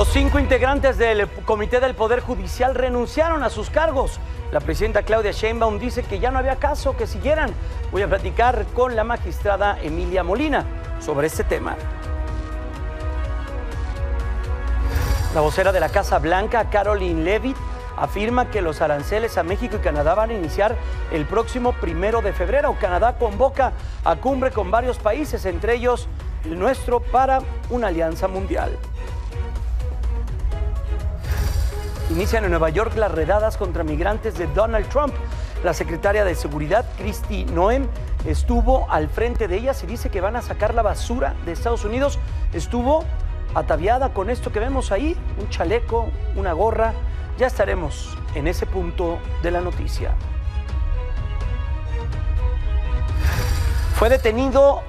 Los 5 integrantes del Comité del Poder Judicial renunciaron a sus cargos. La presidenta Claudia Sheinbaum dice que ya no había caso que siguieran. Voy a platicar con la magistrada Emilia Molina sobre este tema. La vocera de la Casa Blanca, Karoline Leavitt, afirma que los aranceles a México y Canadá van a iniciar el próximo 1 de febrero. Canadá convoca a cumbre con varios países, entre ellos el nuestro, para una alianza mundial. Inician en Nueva York las redadas contra migrantes de Donald Trump. La secretaria de Seguridad, Kristi Noem, estuvo al frente de ellas y dice que van a sacar la basura de Estados Unidos. Estuvo ataviada con esto que vemos ahí, un chaleco, una gorra. Ya estaremos en ese punto de la noticia. Fue detenido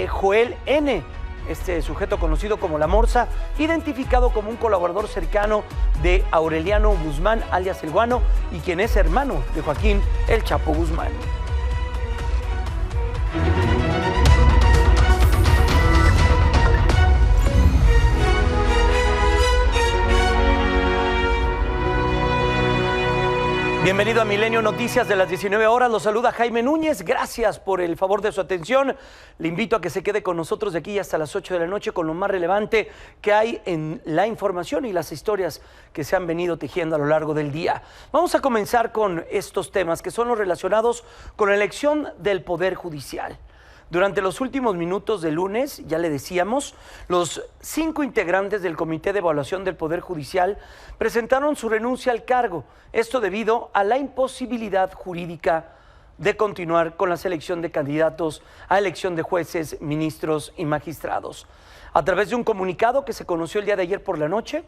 Joel N., este sujeto conocido como La Morsa, identificado como un colaborador cercano de Aureliano Guzmán, alias El Guano, y quien es hermano de Joaquín El Chapo Guzmán. Bienvenido a Milenio Noticias de las 19 horas. Los saluda Jaime Núñez. Gracias por el favor de su atención. Le invito a que se quede con nosotros de aquí hasta las 8 de la noche con lo más relevante que hay en la información y las historias que se han venido tejiendo a lo largo del día. Vamos a comenzar con estos temas que son los relacionados con la elección del Poder Judicial. Durante los últimos minutos del lunes, ya le decíamos, los 5 integrantes del Comité de Evaluación del Poder Judicial presentaron su renuncia al cargo. Esto debido a la imposibilidad jurídica de continuar con la selección de candidatos a elección de jueces, ministros y magistrados. A través de un comunicado que se conoció el día de ayer por la noche,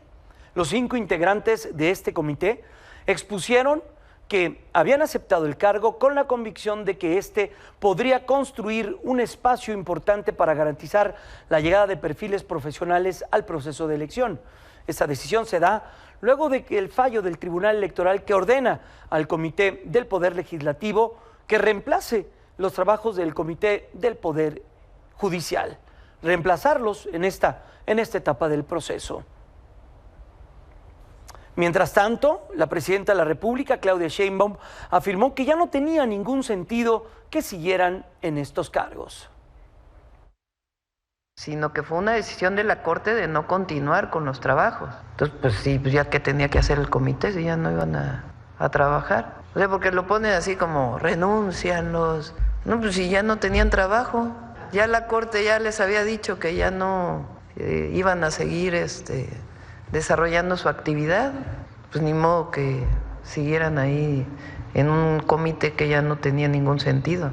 los 5 integrantes de este comité expusieron que habían aceptado el cargo con la convicción de que este podría construir un espacio importante para garantizar la llegada de perfiles profesionales al proceso de elección. Esta decisión se da luego de que el fallo del Tribunal Electoral que ordena al Comité del Poder Legislativo que reemplace los trabajos del Comité del Poder Judicial, reemplazarlos en esta etapa del proceso. Mientras tanto, la presidenta de la República, Claudia Sheinbaum, afirmó que ya no tenía ningún sentido que siguieran en estos cargos. Sino que fue una decisión de la Corte de no continuar con los trabajos. Entonces, pues sí, pues ya que tenía que hacer el comité, si ya no iban a trabajar. O sea, porque lo ponen así como renuncian los... No, pues si ya no tenían trabajo, ya la Corte ya les había dicho que ya no iban a seguir desarrollando su actividad, pues ni modo que siguieran ahí en un comité que ya no tenía ningún sentido.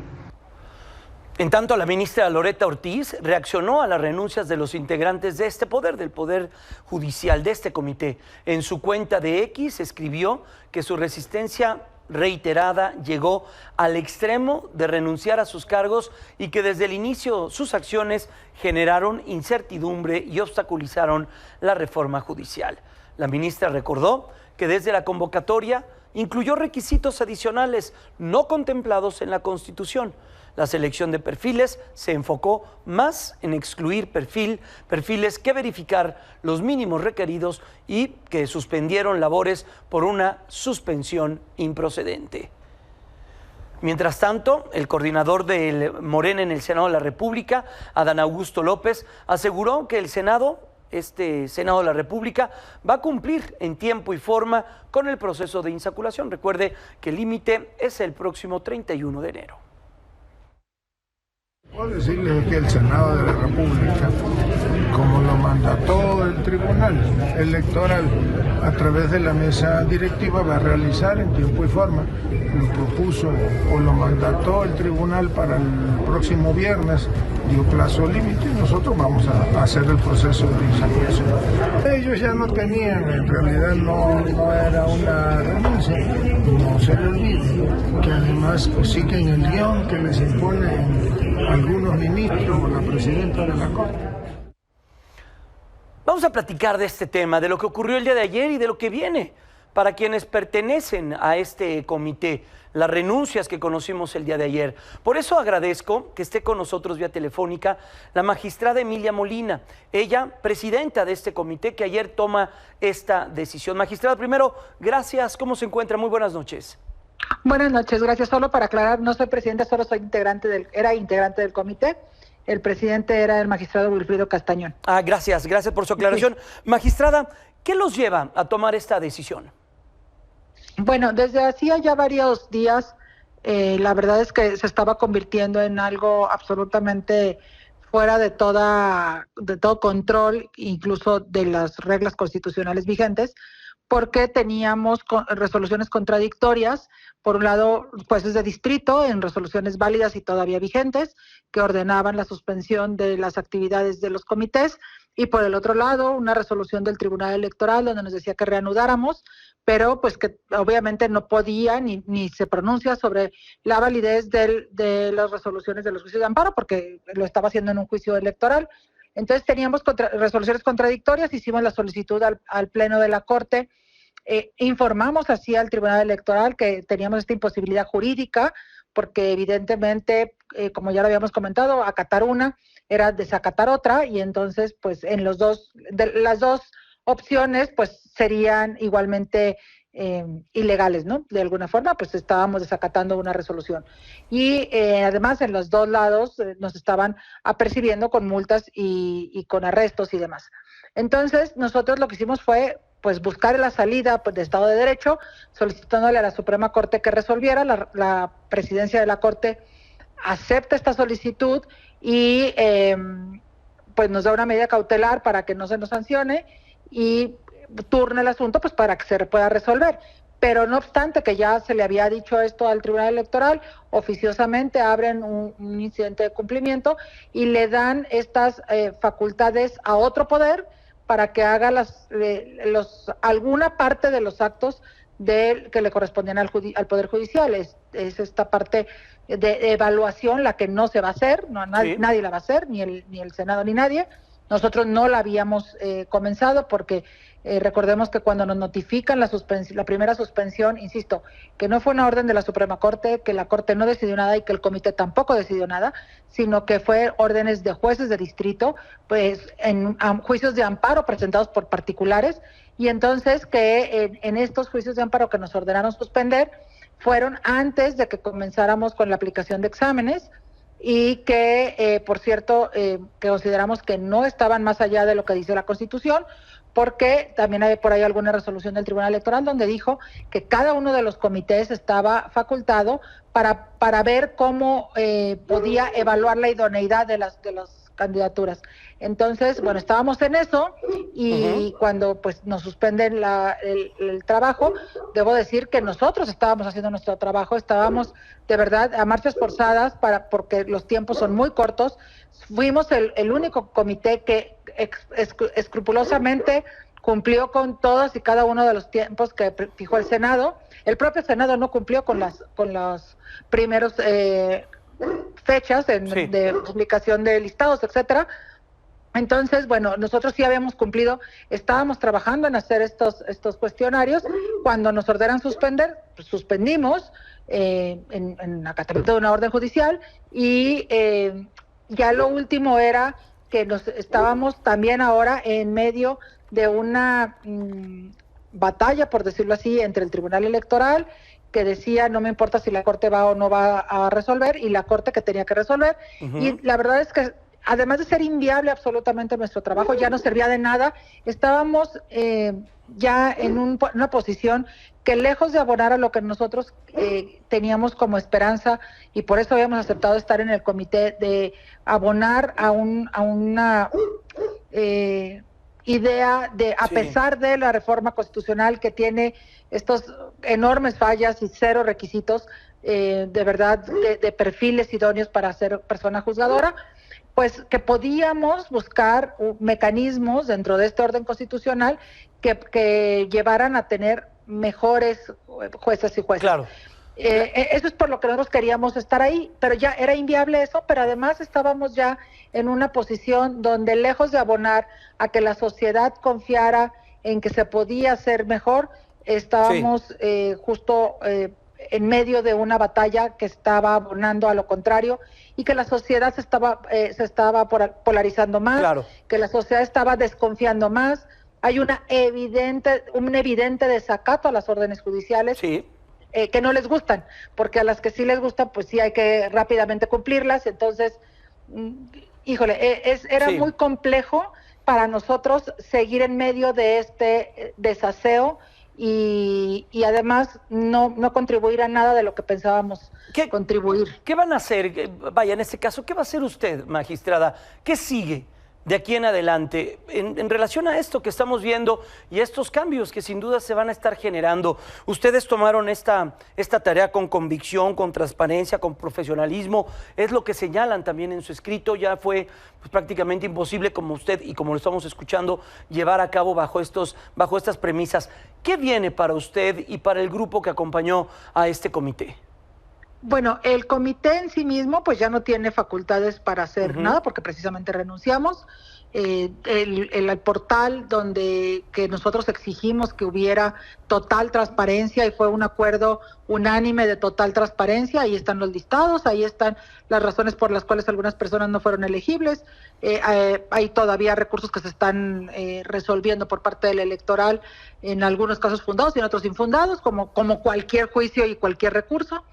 En tanto, la ministra Loretta Ortiz reaccionó a las renuncias de los integrantes de este poder, del Poder Judicial, de este comité. En su cuenta de X escribió que su resistencia reiterada llegó al extremo de renunciar a sus cargos y que desde el inicio sus acciones generaron incertidumbre y obstaculizaron la reforma judicial. La ministra recordó que desde la convocatoria incluyó requisitos adicionales no contemplados en la Constitución. La selección de perfiles se enfocó más en excluir perfiles que verificar los mínimos requeridos y que suspendieron labores por una suspensión improcedente. Mientras tanto, el coordinador del Morena en el Senado de la República, Adán Augusto López, aseguró que el Senado, este Senado de la República, va a cumplir en tiempo y forma con el proceso de insaculación. Recuerde que el límite es el próximo 31 de enero. Puedo decirles que el Senado de la República, como lo mandató el Tribunal Electoral a través de la mesa directiva, va a realizar en tiempo y forma. Lo propuso o lo mandató el Tribunal para el próximo viernes, dio plazo límite y nosotros vamos a hacer el proceso de insaculación. Ellos ya no tenían, en realidad no era una renuncia, no se les olvide que además siguen el guión que les imponen algunos ministros o la presidenta de la Corte. Vamos a platicar de este tema, de lo que ocurrió el día de ayer y de lo que viene para quienes pertenecen a este comité, las renuncias que conocimos el día de ayer. Por eso agradezco que esté con nosotros vía telefónica la magistrada Emilia Molina, ella presidenta de este comité que ayer toma esta decisión. Magistrada, primero, gracias, ¿cómo se encuentra? Muy buenas noches. Buenas noches, gracias. Solo para aclarar, no soy presidenta, solo soy era integrante del comité. El presidente era el magistrado Wilfrido Castañón. Gracias por su aclaración. Sí. Magistrada, ¿qué los lleva a tomar esta decisión? Bueno, desde hacía ya varios días, la verdad es que se estaba convirtiendo en algo absolutamente fuera de todo control, incluso de las reglas constitucionales vigentes, porque teníamos resoluciones contradictorias, por un lado jueces de distrito en resoluciones válidas y todavía vigentes, que ordenaban la suspensión de las actividades de los comités, y por el otro lado una resolución del Tribunal Electoral donde nos decía que reanudáramos, pero pues que obviamente no podía ni se pronuncia sobre la validez de las resoluciones de los juicios de amparo, porque lo estaba haciendo en un juicio electoral. Entonces teníamos resoluciones contradictorias, hicimos la solicitud al Pleno de la Corte, informamos así al Tribunal Electoral que teníamos esta imposibilidad jurídica, porque evidentemente, como ya lo habíamos comentado, acatar una era desacatar otra, y entonces pues en las dos opciones pues serían igualmente ilegales, ¿no? De alguna forma pues estábamos desacatando una resolución, y además en los dos lados nos estaban apercibiendo con multas y con arrestos y demás. Entonces nosotros lo que hicimos fue pues buscar la salida pues, de Estado de Derecho, solicitándole a la Suprema Corte que resolviera. La presidencia de la Corte acepta esta solicitud y pues nos da una medida cautelar para que no se nos sancione y turna el asunto pues para que se pueda resolver. Pero no obstante que ya se le había dicho esto al Tribunal Electoral, oficiosamente abren un incidente de cumplimiento y le dan estas facultades a otro poder para que haga alguna parte de los actos que le correspondían al Poder Judicial. Es esta parte de evaluación la que no se va a hacer, nadie la va a hacer, ni el Senado ni nadie. Nosotros no la habíamos comenzado porque recordemos que cuando nos notifican la primera suspensión, insisto, que no fue una orden de la Suprema Corte, que la Corte no decidió nada y que el Comité tampoco decidió nada, sino que fue órdenes de jueces de distrito, pues en juicios de amparo presentados por particulares, y entonces que en estos juicios de amparo que nos ordenaron suspender fueron antes de que comenzáramos con la aplicación de exámenes, y que, por cierto, que consideramos que no estaban más allá de lo que dice la Constitución, porque también hay por ahí alguna resolución del Tribunal Electoral donde dijo que cada uno de los comités estaba facultado para ver cómo podía evaluar la idoneidad de las candidaturas. Entonces, bueno, estábamos en eso y cuando pues nos suspenden el trabajo, debo decir que nosotros estábamos haciendo nuestro trabajo, estábamos de verdad a marchas forzadas porque los tiempos son muy cortos. Fuimos el único comité que escrupulosamente cumplió con todos y cada uno de los tiempos que fijó el Senado. El propio Senado no cumplió con las primeros fechas de publicación de listados, etcétera. Entonces, bueno, nosotros sí habíamos cumplido, estábamos trabajando en hacer estos cuestionarios. Cuando nos ordenan suspender, pues suspendimos en acatamiento de una orden judicial, y ya lo último era que estábamos también ahora en medio de una batalla, por decirlo así, entre el Tribunal Electoral, que decía no me importa si la Corte va o no va a resolver, y la Corte que tenía que resolver. Y la verdad es que además de ser inviable absolutamente nuestro trabajo, ya no servía de nada. Estábamos ya en una posición que, lejos de abonar a lo que nosotros teníamos como esperanza, y por eso habíamos aceptado estar en el comité, de abonar a una idea de, a pesar de la reforma constitucional que tiene estos enormes fallas y cero requisitos de verdad de perfiles idóneos para ser persona juzgadora, pues que podíamos buscar mecanismos dentro de este orden constitucional que llevaran a tener mejores jueces y jueces. Claro. Eso es por lo que nosotros queríamos estar ahí, pero ya era inviable eso, pero además estábamos ya en una posición donde, lejos de abonar a que la sociedad confiara en que se podía hacer mejor, estábamos justo en medio de una batalla que estaba abonando a lo contrario y que la sociedad se estaba polarizando más, claro, que la sociedad estaba desconfiando más. Hay un evidente desacato a las órdenes judiciales. Sí. Que no les gustan, porque a las que sí les gustan, pues sí hay que rápidamente cumplirlas. Entonces, híjole, era sí. muy complejo para nosotros seguir en medio de este desaseo y además no contribuir a nada de lo que pensábamos contribuir. ¿Qué van a hacer? Vaya, en este caso, ¿qué va a hacer usted, magistrada? ¿Qué sigue de aquí en adelante en relación a esto que estamos viendo y estos cambios que sin duda se van a estar generando? Ustedes tomaron esta tarea con convicción, con transparencia, con profesionalismo. Es lo que señalan también en su escrito. Ya fue pues, prácticamente imposible, como usted y como lo estamos escuchando, llevar a cabo bajo estas premisas. ¿Qué viene para usted y para el grupo que acompañó a este comité? Bueno, el comité en sí mismo pues ya no tiene facultades para hacer nada porque precisamente renunciamos. El portal que nosotros exigimos que hubiera total transparencia y fue un acuerdo unánime de total transparencia, ahí están los listados, ahí están las razones por las cuales algunas personas no fueron elegibles, hay todavía recursos que se están resolviendo por parte del electoral, en algunos casos fundados y en otros infundados, como cualquier juicio y cualquier recurso.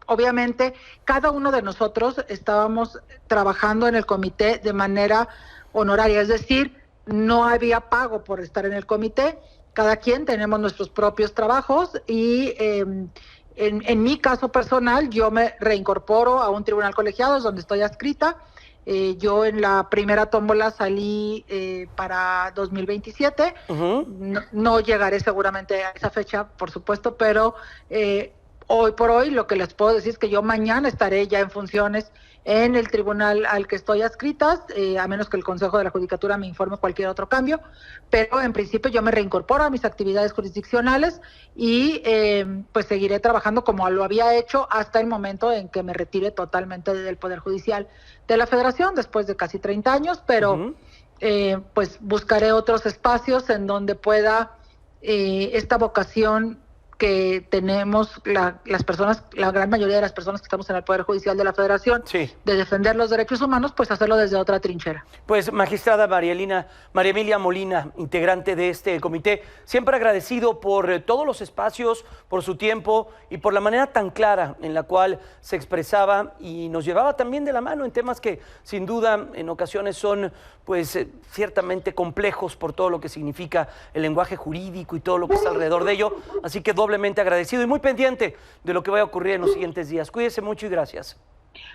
Obviamente cada uno de nosotros estábamos trabajando en el comité de manera honoraria, es decir, no había pago por estar en el comité, cada quien tenemos nuestros propios trabajos y en mi caso personal yo me reincorporo a un tribunal colegiado donde estoy adscrita. Yo en la primera tómbola salí para 2027, no llegaré seguramente a esa fecha, por supuesto, pero hoy por hoy lo que les puedo decir es que yo mañana estaré ya en funciones en el tribunal al que estoy adscrita, a menos que el Consejo de la Judicatura me informe cualquier otro cambio, pero en principio yo me reincorporo a mis actividades jurisdiccionales y pues seguiré trabajando como lo había hecho hasta el momento en que me retire totalmente del Poder Judicial de la Federación, después de casi 30 años, pero pues buscaré otros espacios en donde pueda esta vocación que tenemos las personas, la gran mayoría de las personas que estamos en el Poder Judicial de la Federación, sí, de defender los derechos humanos, pues hacerlo desde otra trinchera. Pues, magistrada María Emilia Molina, integrante de este comité, siempre agradecido por todos los espacios, por su tiempo y por la manera tan clara en la cual se expresaba y nos llevaba también de la mano en temas que sin duda en ocasiones son pues ciertamente complejos por todo lo que significa el lenguaje jurídico y todo lo que está alrededor de ello, así que doblemente agradecido y muy pendiente de lo que vaya a ocurrir en los siguientes días. Cuídese mucho y gracias.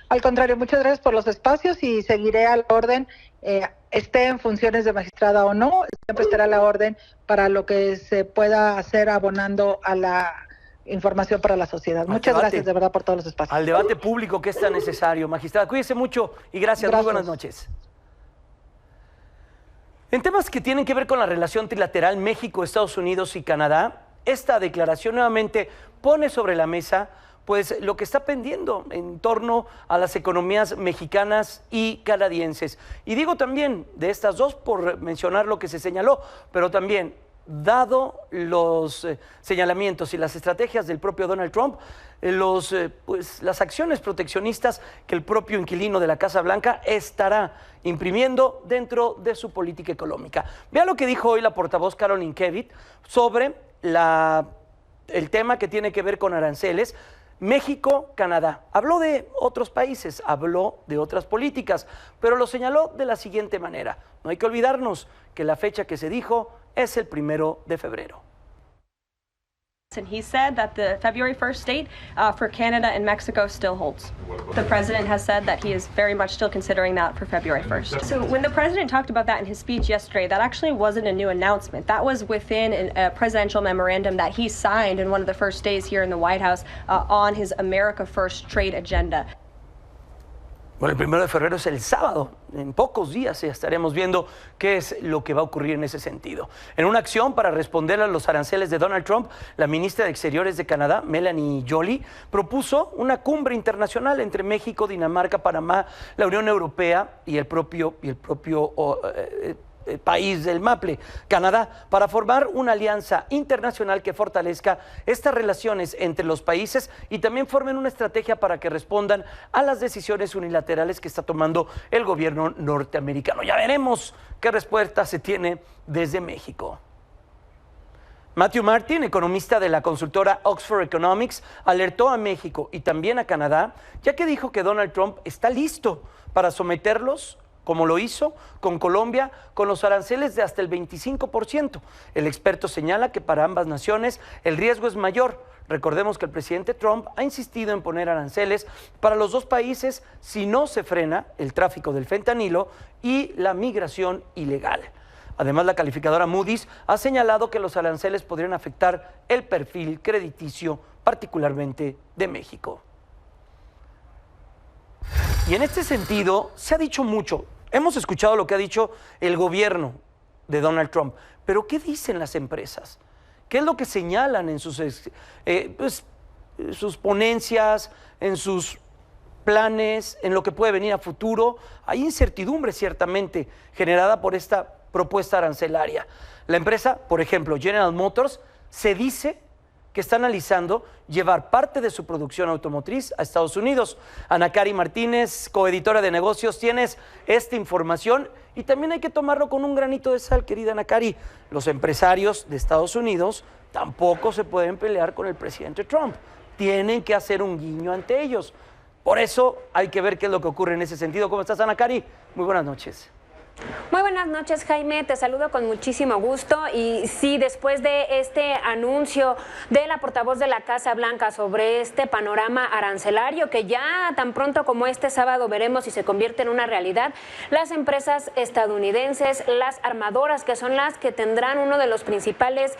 Al contrario, muchas gracias por los espacios y seguiré a la orden, esté en funciones de magistrada o no, siempre estará a la orden para lo que se pueda hacer abonando a la información para la sociedad. Muchas gracias de verdad por todos los espacios. Al debate público que es tan necesario. Magistrada, cuídese mucho y gracias. Muy buenas noches. En temas que tienen que ver con la relación trilateral México, Estados Unidos y Canadá, esta declaración nuevamente pone sobre la mesa pues lo que está pendiendo en torno a las economías mexicanas y canadienses. Y digo también de estas dos por mencionar lo que se señaló, pero también dado los señalamientos y las estrategias del propio Donald Trump, las acciones proteccionistas que el propio inquilino de la Casa Blanca estará imprimiendo dentro de su política económica. Vea lo que dijo hoy la portavoz Caroline Leavitt sobre el tema que tiene que ver con aranceles. México, Canadá. Habló de otros países, habló de otras políticas, pero lo señaló de la siguiente manera. No hay que olvidarnos que la fecha que se dijo es el 1 de febrero. And he said that the February 1st date for Canada and Mexico still holds. The president has said that he is very much still considering that for February 1st. So when the president talked about that in his speech yesterday, that actually wasn't a new announcement. That was within a presidential memorandum that he signed in one of the first days here in the White House on his America First trade agenda. Bueno, el 1 de febrero es el sábado. En pocos días ya estaremos viendo qué es lo que va a ocurrir en ese sentido. En una acción para responder a los aranceles de Donald Trump, la ministra de Exteriores de Canadá, Melanie Joly, propuso una cumbre internacional entre México, Dinamarca, Panamá, la Unión Europea y el propio país del Maple, Canadá, para formar una alianza internacional que fortalezca estas relaciones entre los países y también formen una estrategia para que respondan a las decisiones unilaterales que está tomando el gobierno norteamericano. Ya veremos qué respuesta se tiene desde México. Matthew Martin, economista de la consultora Oxford Economics, alertó a México y también a Canadá, ya que dijo que Donald Trump está listo para someterlos, como lo hizo con Colombia, con los aranceles de hasta el 25%. El experto señala que para ambas naciones el riesgo es mayor. Recordemos que el presidente Trump ha insistido en poner aranceles para los dos países si no se frena el tráfico del fentanilo y la migración ilegal. Además, la calificadora Moody's ha señalado que los aranceles podrían afectar el perfil crediticio, particularmente de México. Y en este sentido, se ha dicho mucho. Hemos escuchado lo que ha dicho el gobierno de Donald Trump, pero ¿qué dicen las empresas? ¿Qué es lo que señalan en sus ponencias, en sus planes, en lo que puede venir a futuro? Hay incertidumbre ciertamente generada por esta propuesta arancelaria. La empresa, por ejemplo, General Motors, se dice que está analizando llevar parte de su producción automotriz a Estados Unidos. Ana Cari Martínez, coeditora de negocios, tienes esta información y también hay que tomarlo con un granito de sal, querida Ana Cari. Los empresarios de Estados Unidos tampoco se pueden pelear con el presidente Trump. Tienen que hacer un guiño ante ellos. Por eso hay que ver qué es lo que ocurre en ese sentido. ¿Cómo estás, Ana Cari? Muy buenas noches. Muy buenas noches, Jaime, te saludo con muchísimo gusto y sí, después de este anuncio de la portavoz de la Casa Blanca sobre este panorama arancelario que ya tan pronto como este sábado veremos si se convierte en una realidad, las empresas estadounidenses, las armadoras que son las que tendrán uno de los principales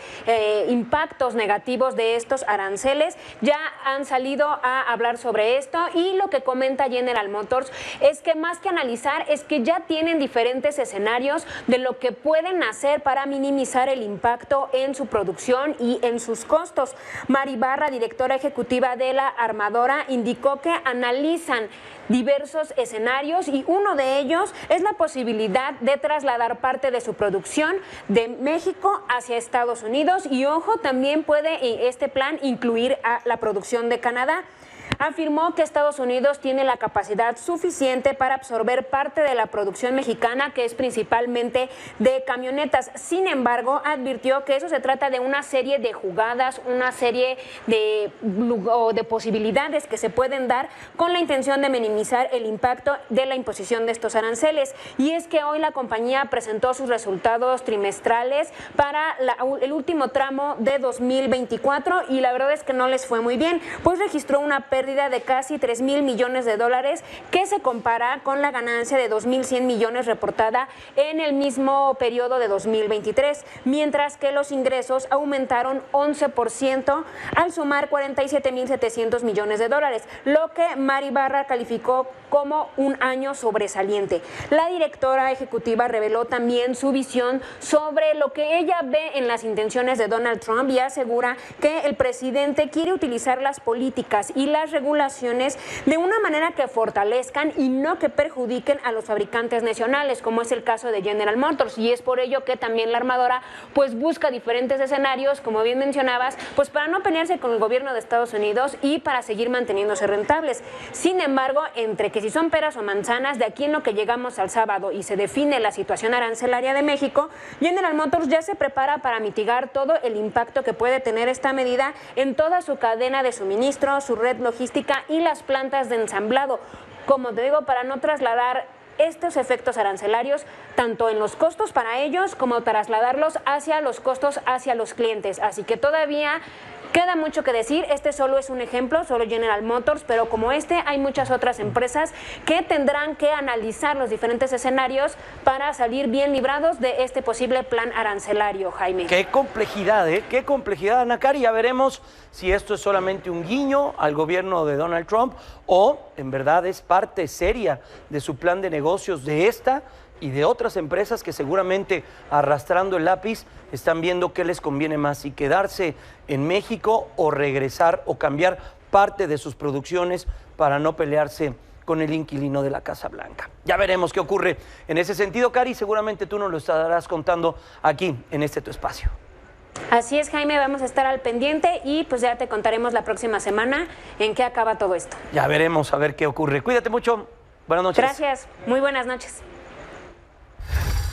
impactos negativos de estos aranceles, ya han salido a hablar sobre esto y lo que comenta General Motors es que más que analizar es que ya tienen diferentes escenarios de lo que pueden hacer para minimizar el impacto en su producción y en sus costos. Mari Barra, directora ejecutiva de la armadora, indicó que analizan diversos escenarios y uno de ellos es la posibilidad de trasladar parte de su producción de México hacia Estados Unidos y ojo, también puede este plan incluir a la producción de Canadá. Afirmó que Estados Unidos tiene la capacidad suficiente para absorber parte de la producción mexicana, que es principalmente de camionetas. Sin embargo, advirtió que eso se trata de una serie de jugadas, una serie de posibilidades que se pueden dar con la intención de minimizar el impacto de la imposición de estos aranceles. Y es que hoy la compañía presentó sus resultados trimestrales para el último tramo de 2024 y la verdad es que no les fue muy bien, pues registró una pérdida de casi 3,000 millones de dólares, que se compara con la ganancia de 2,100 millones reportada en el mismo periodo de 2023, mientras que los ingresos aumentaron 11% al sumar 47,700 millones de dólares, lo que Mari Barra calificó como un año sobresaliente. La directora ejecutiva reveló también su visión sobre lo que ella ve en las intenciones de Donald Trump y asegura que el presidente quiere utilizar las políticas y las regulaciones de una manera que fortalezcan y no que perjudiquen a los fabricantes nacionales, como es el caso de General Motors, y es por ello que también la armadora pues busca diferentes escenarios, como bien mencionabas, pues para no pelearse con el gobierno de Estados Unidos y para seguir manteniéndose rentables. Sin embargo, entre que si son peras o manzanas, de aquí en lo que llegamos al sábado y se define la situación arancelaria de México, General Motors ya se prepara para mitigar todo el impacto que puede tener esta medida en toda su cadena de suministro, su red logística y las plantas de ensamblado, como te digo, para no trasladar estos efectos arancelarios tanto en los costos para ellos como trasladarlos hacia los costos hacia los clientes. Así que todavía queda mucho que decir, este solo es un ejemplo, solo General Motors, pero como este hay muchas otras empresas que tendrán que analizar los diferentes escenarios para salir bien librados de este posible plan arancelario, Jaime. Qué complejidad, ¿eh? Qué complejidad, Ana Cari. Ya veremos si esto es solamente un guiño al gobierno de Donald Trump o en verdad es parte seria de su plan de negocios de esta y de otras empresas que seguramente arrastrando el lápiz están viendo qué les conviene más, si quedarse en México o regresar o cambiar parte de sus producciones para no pelearse con el inquilino de la Casa Blanca. Ya veremos qué ocurre en ese sentido, Cari. Seguramente tú nos lo estarás contando aquí en este tu espacio. Así es, Jaime, vamos a estar al pendiente y pues ya te contaremos la próxima semana en qué acaba todo esto. Ya veremos a ver qué ocurre. Cuídate mucho. Buenas noches. Gracias. Muy buenas noches.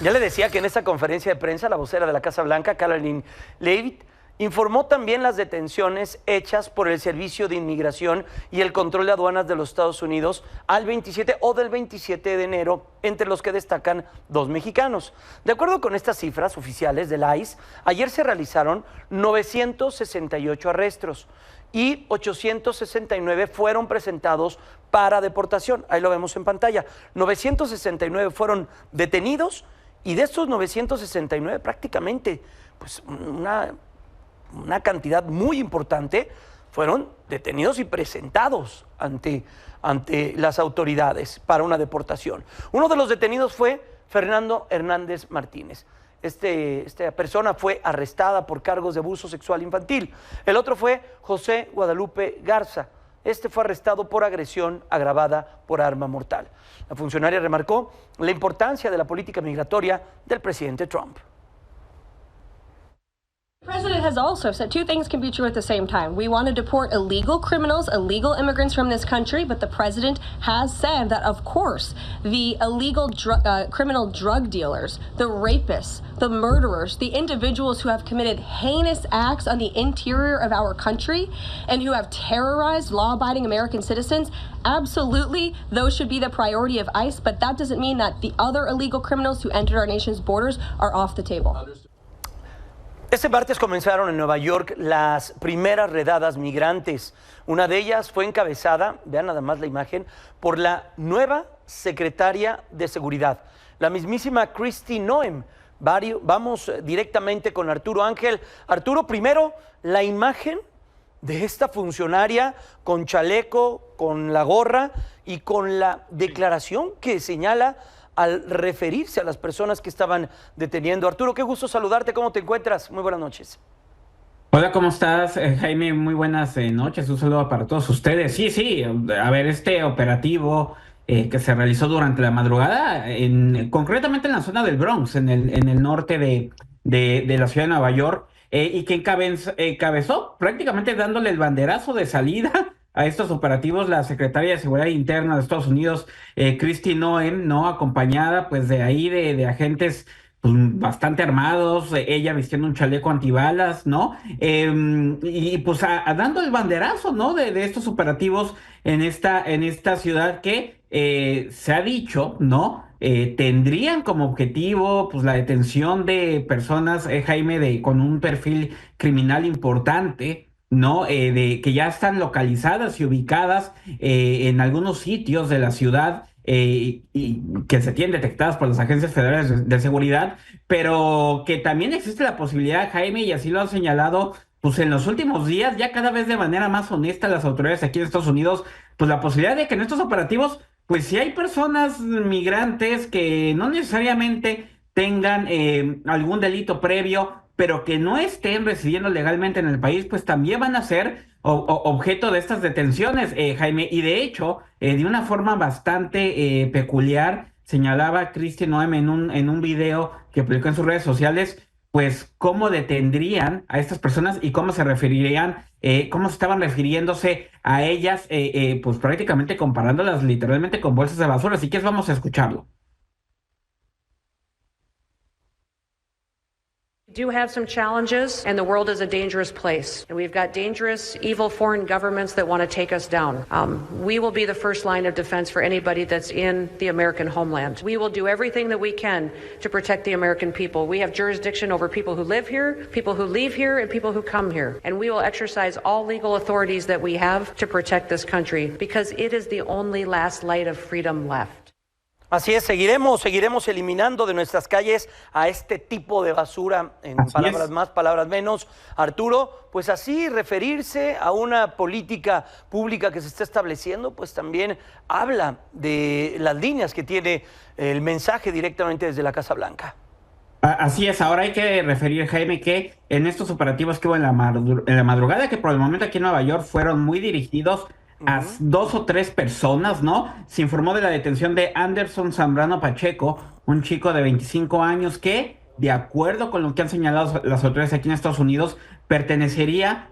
Ya le decía que en esta conferencia de prensa la vocera de la Casa Blanca, Karoline Leavitt, informó también las detenciones hechas por el Servicio de Inmigración y el Control de Aduanas de los Estados Unidos al 27 o del 27 de enero, entre los que destacan 2 mexicanos. De acuerdo con estas cifras oficiales del ICE, ayer se realizaron 968 arrestos y 869 fueron presentados para deportación. Ahí lo vemos en pantalla. 969 fueron detenidos y de estos 969 prácticamente pues una cantidad muy importante fueron detenidos y presentados ante las autoridades para una deportación. Uno de los detenidos fue Fernando Hernández Martínez. Esta persona fue arrestada por cargos de abuso sexual infantil. El otro fue José Guadalupe Garza. Este fue arrestado por agresión agravada por arma mortal. La funcionaria remarcó la importancia de la política migratoria del presidente Trump. The president has also said 2 things can be true at the same time. We want to deport illegal criminals, illegal immigrants from this country, but the president has said that, of course, the illegal criminal drug dealers, the rapists, the murderers, the individuals who have committed heinous acts on the interior of our country and who have terrorized law-abiding American citizens, absolutely, those should be the priority of ICE, but that doesn't mean that the other illegal criminals who entered our nation's borders are off the table. Este martes comenzaron en Nueva York las primeras redadas migrantes. Una de ellas fue encabezada, vean nada más la imagen, por la nueva secretaria de Seguridad, la mismísima Kristi Noem. Vamos directamente con Arturo Ángel. Arturo, primero, la imagen de esta funcionaria con chaleco, con la gorra y con la declaración que señala al referirse a las personas que estaban deteniendo. Arturo, qué gusto saludarte, ¿cómo te encuentras? Muy buenas noches. Hola, ¿cómo estás, Jaime? Muy buenas noches, un saludo para todos ustedes. Sí, a ver, este operativo que se realizó durante la madrugada, concretamente en la zona del Bronx, en el norte de la ciudad de Nueva York, y que encabezó prácticamente dándole el banderazo de salida a estos operativos la secretaria de Seguridad Interna de Estados Unidos, Kristi Noem, ¿no? Acompañada pues de ahí de agentes pues, bastante armados, ella vistiendo un chaleco antibalas, ¿no? Y pues dando el banderazo, ¿no? De estos operativos en esta ciudad que se ha dicho, ¿no? Tendrían como objetivo pues la detención de personas, Jaime, con un perfil criminal importante, ¿no? De que ya están localizadas y ubicadas en algunos sitios de la ciudad y que se tienen detectadas por las agencias federales de seguridad, pero que también existe la posibilidad, Jaime, y así lo han señalado, pues en los últimos días, ya cada vez de manera más honesta las autoridades aquí en Estados Unidos, pues la posibilidad de que en estos operativos, pues si hay personas migrantes que no necesariamente tengan algún delito previo, pero que no estén residiendo legalmente en el país, pues también van a ser objeto de estas detenciones, Jaime. Y de hecho, de una forma bastante peculiar, señalaba Kristi Noem en un video que publicó en sus redes sociales, pues cómo detendrían a estas personas y cómo se referirían, cómo estaban refiriéndose a ellas, pues prácticamente comparándolas literalmente con bolsas de basura. Así que vamos a escucharlo. We do have some challenges, and the world is a dangerous place. And we've got dangerous, evil foreign governments that want to take us down. We will be the first line of defense for anybody that's in the American homeland. We will do everything that we can to protect the American people. We have jurisdiction over people who live here, people who leave here, and people who come here. And we will exercise all legal authorities that we have to protect this country, because it is the only last light of freedom left. Así es, seguiremos eliminando de nuestras calles a este tipo de basura, en así palabras es. Más, palabras menos. Arturo, pues así referirse a una política pública que se está estableciendo, pues también habla de las líneas que tiene el mensaje directamente desde la Casa Blanca. Así es, ahora hay que referir, Jaime, que en estos operativos que hubo en la madrugada, que por el momento aquí en Nueva York fueron muy dirigidos a 2 o 3 personas, ¿no? Se informó de la detención de Anderson Zambrano Pacheco, un chico de 25 años que, de acuerdo con lo que han señalado las autoridades aquí en Estados Unidos, pertenecería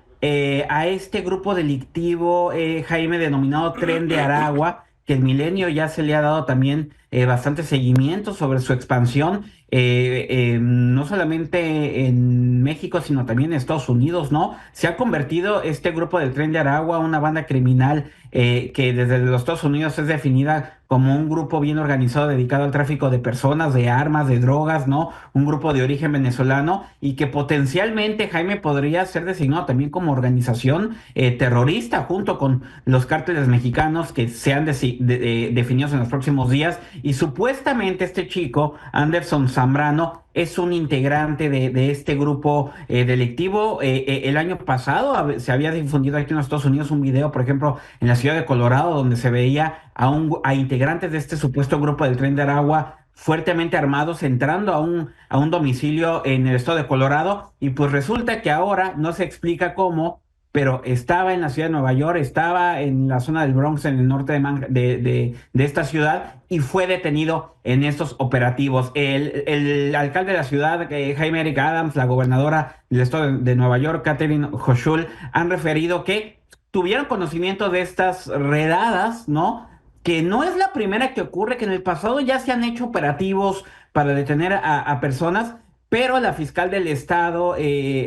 a este grupo delictivo, Jaime, denominado Tren de Aragua, que el Milenio ya se le ha dado también bastante seguimiento sobre su expansión, no solamente en México, sino también en Estados Unidos, ¿no? Se ha convertido este grupo del Tren de Aragua una banda criminal que desde los Estados Unidos es definida como un grupo bien organizado dedicado al tráfico de personas, de armas, de drogas, ¿no? Un grupo de origen venezolano y que potencialmente, Jaime, podría ser designado también como organización terrorista junto con los cárteles mexicanos que sean definidos en los próximos días. Y supuestamente este chico, Anderson Zambrano, es un integrante de este grupo delictivo. El año pasado se había difundido aquí en los Estados Unidos un video, por ejemplo, en la ciudad de Colorado, donde se veía a integrantes de este supuesto grupo del Tren de Aragua fuertemente armados entrando a un domicilio en el estado de Colorado. Y pues resulta que ahora no se explica cómo, pero estaba en la ciudad de Nueva York, estaba en la zona del Bronx, en el norte de esta ciudad, y fue detenido en estos operativos. El alcalde de la ciudad, Jaime Eric Adams, la gobernadora del estado de Nueva York, Katherine Hochul, han referido que tuvieron conocimiento de estas redadas, ¿no? Que no es la primera que ocurre, que en el pasado ya se han hecho operativos para detener a personas, pero la fiscal del estado,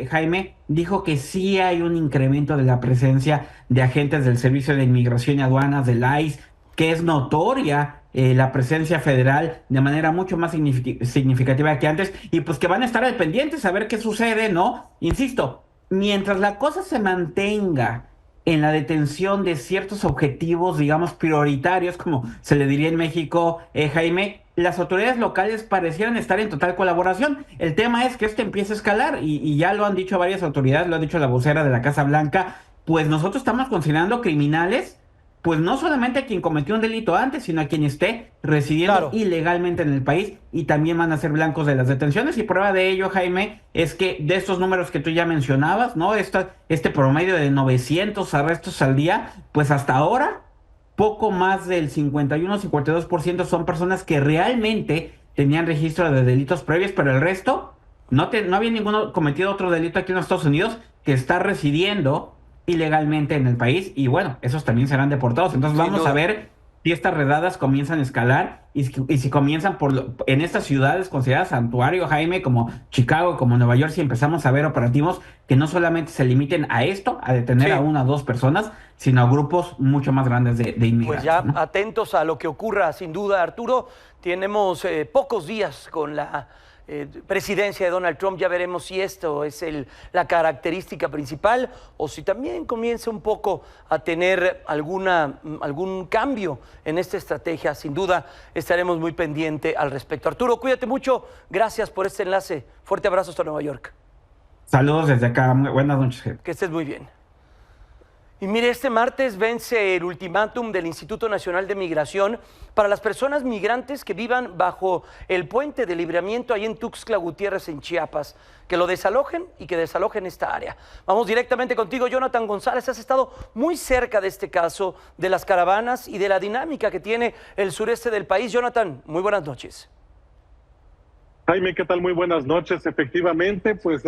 Jaime, dijo que sí hay un incremento de la presencia de agentes del Servicio de Inmigración y Aduanas, del ICE, que es notoria la presencia federal de manera mucho más significativa que antes, y pues que van a estar al pendiente a ver qué sucede, ¿no? Insisto, mientras la cosa se mantenga en la detención de ciertos objetivos, digamos, prioritarios, como se le diría en México, Jaime, las autoridades locales parecieran estar en total colaboración. El tema es que esto empieza a escalar y ya lo han dicho varias autoridades, lo ha dicho la vocera de la Casa Blanca, pues nosotros estamos considerando criminales, pues no solamente a quien cometió un delito antes, sino a quien esté residiendo ilegalmente en el país, y también van a ser blancos de las detenciones. Y prueba de ello, Jaime, es que de estos números que tú ya mencionabas, ¿no? Este promedio de 900 arrestos al día, pues hasta ahora poco más del 51-52% son personas que realmente tenían registro de delitos previos, pero el resto no había ninguno cometido otro delito aquí en los Estados Unidos, que está residiendo ilegalmente en el país, y bueno, esos también serán deportados. Entonces vamos a ver si estas redadas comienzan a escalar y si comienzan en estas ciudades consideradas santuario, Jaime, como Chicago, como Nueva York, si empezamos a ver operativos que no solamente se limiten a esto, a detener a una o dos personas, sino a grupos mucho más grandes de inmigrantes. Pues ya, ¿no? Atentos a lo que ocurra, sin duda, Arturo. Tenemos pocos días con la presidencia de Donald Trump. Ya veremos si esto es la característica principal o si también comienza un poco a tener algún cambio en esta estrategia. Sin duda estaremos muy pendientes al respecto. Arturo, cuídate mucho. Gracias por este enlace. Fuerte abrazo hasta Nueva York. Saludos desde acá. Buenas noches. Que estés muy bien. Y mire, este martes vence el ultimátum del Instituto Nacional de Migración para las personas migrantes que vivan bajo el puente de libramiento ahí en Tuxtla Gutiérrez, en Chiapas, que lo desalojen y que desalojen esta área. Vamos directamente contigo, Jonathan González. Has estado muy cerca de este caso, de las caravanas y de la dinámica que tiene el sureste del país. Jonathan, muy buenas noches. Jaime, ¿qué tal? Muy buenas noches. Efectivamente, pues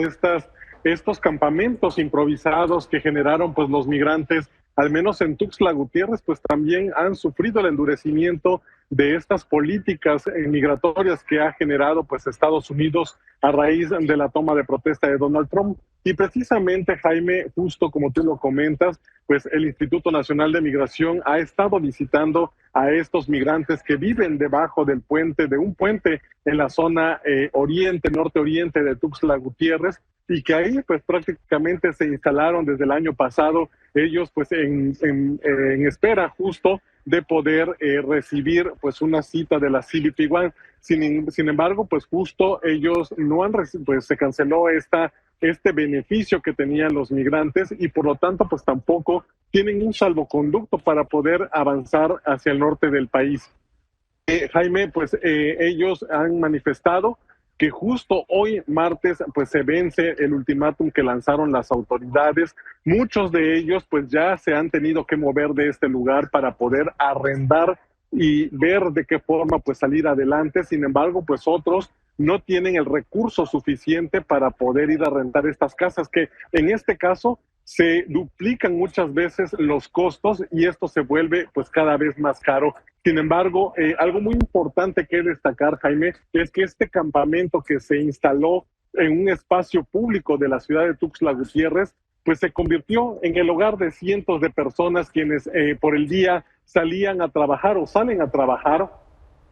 estos campamentos improvisados que generaron pues los migrantes, al menos en Tuxtla Gutiérrez, pues también han sufrido el endurecimiento de estas políticas migratorias que ha generado pues Estados Unidos a raíz de la toma de protesta de Donald Trump. Y precisamente, Jaime, justo como tú lo comentas, pues el Instituto Nacional de Migración ha estado visitando a estos migrantes que viven debajo del puente, de un puente en la zona norte-oriente de Tuxtla Gutiérrez, y que ahí pues prácticamente se instalaron desde el año pasado, ellos pues en espera justo de poder recibir pues una cita de la CBP One. Sin embargo, pues justo ellos no han pues se canceló este beneficio que tenían los migrantes, y por lo tanto pues tampoco tienen un salvoconducto para poder avanzar hacia el norte del país. Jaime, pues ellos han manifestado que justo hoy, martes, pues se vence el ultimátum que lanzaron las autoridades. Muchos de ellos pues ya se han tenido que mover de este lugar para poder arrendar y ver de qué forma pues salir adelante. Sin embargo, pues otros no tienen el recurso suficiente para poder ir a rentar estas casas, que en este caso se duplican muchas veces los costos y esto se vuelve pues cada vez más caro. Sin embargo, algo muy importante que destacar, Jaime, es que este campamento que se instaló en un espacio público de la ciudad de Tuxtla Gutiérrez, pues se convirtió en el hogar de cientos de personas quienes por el día salían a trabajar o salen a trabajar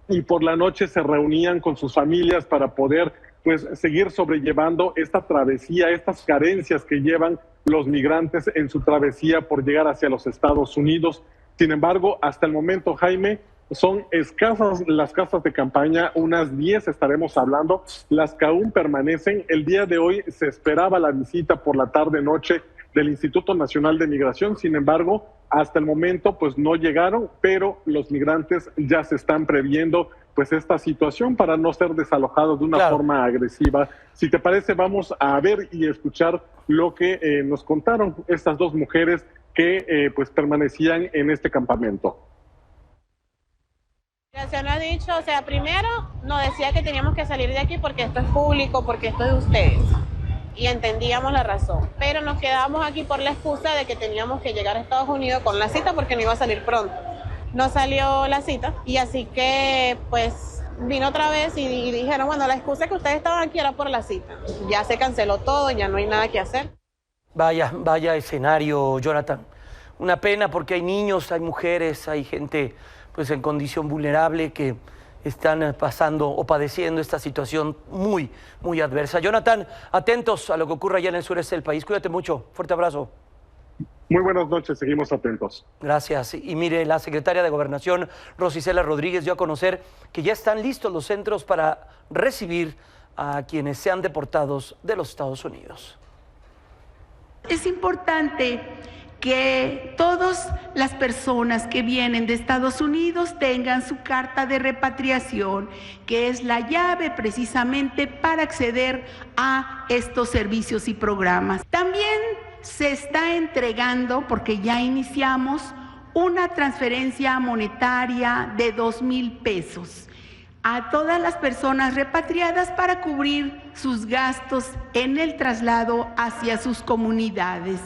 y por la noche se reunían con sus familias para poder pues seguir sobrellevando esta travesía, estas carencias que llevan los migrantes en su travesía por llegar hacia los Estados Unidos. Sin embargo, hasta el momento, Jaime, son escasas las casas de campaña, unas 10 estaremos hablando, las que aún permanecen. El día de hoy se esperaba la visita por la tarde-noche del Instituto Nacional de Migración, sin embargo, hasta el momento pues no llegaron, pero los migrantes ya se están previendo pues esta situación para no ser desalojados de una forma agresiva. Si te parece, vamos a ver y escuchar lo que nos contaron estas dos mujeres que pues permanecían en este campamento. Se nos ha dicho, o sea, primero nos decía que teníamos que salir de aquí porque esto es público, porque esto es de ustedes. Y entendíamos la razón, pero nos quedábamos aquí por la excusa de que teníamos que llegar a Estados Unidos con la cita porque no iba a salir pronto. No salió la cita y así que pues vino otra vez y dijeron, bueno, la excusa que ustedes estaban aquí era por la cita. Ya se canceló todo, ya no hay nada que hacer. Vaya escenario, Jonathan. Una pena porque hay niños, hay mujeres, hay gente pues en condición vulnerable que están pasando o padeciendo esta situación muy, muy adversa. Jonathan, atentos a lo que ocurra allá en el sureste del país. Cuídate mucho. Fuerte abrazo. Muy buenas noches, seguimos atentos. Gracias. Y mire, la secretaria de Gobernación, Rosicela Rodríguez, dio a conocer que ya están listos los centros para recibir a quienes sean deportados de los Estados Unidos. Es importante que todas las personas que vienen de Estados Unidos tengan su carta de repatriación, que es la llave precisamente para acceder a estos servicios y programas. También se está entregando, porque ya iniciamos, una transferencia monetaria de 2,000 pesos a todas las personas repatriadas para cubrir sus gastos en el traslado hacia sus comunidades.